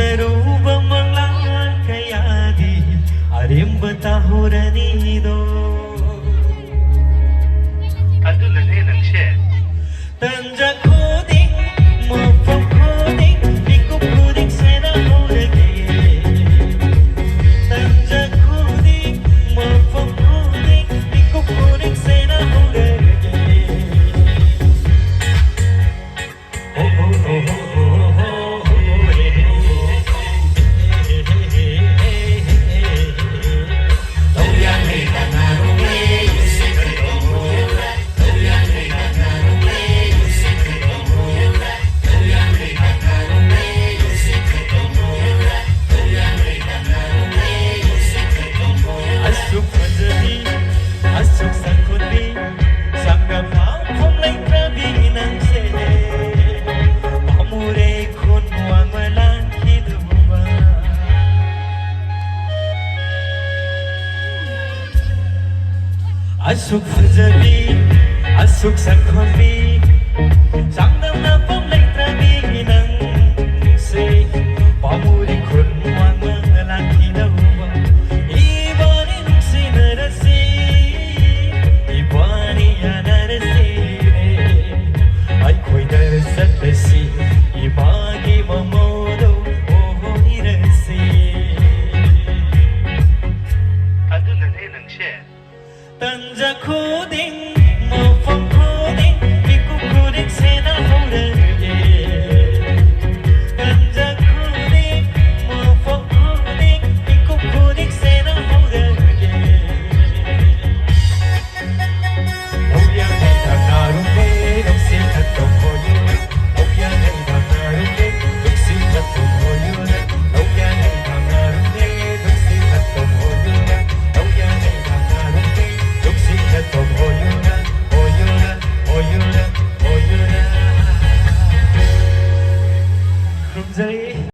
Seruba manglang kaya di arim betahuranido Aduna ne nang she Tanja koding mafam koding Ikup koding sena horage Tanja koding mafam koding Ikup koding sena horage Oh oh oh oh Asuk fajari, asuk sakhobi, sangdam na pamlay trabi nang se, pamuri kun wang lalaki na huwa, ibanin sinarasi, ibani anarasi ay ko'y narasatasi, ibagi mamodo o hirasi. Aduna ne nang she Tanja koding, mafam koding, ikup koding sena horage. Tanja koding, mafam koding, ikup koding sena horage. Oh yang ay nakarumbe, nung sikat ang hoyuran. Oh yang ay nakarumbe, nung sikat ang hoyuran. Oh yang ay nakarumbe, nung sikat ang hoyuran. Oh yang ay nakarumbe. Tom oyuna, oyuna, oyuna, oyuna. Kung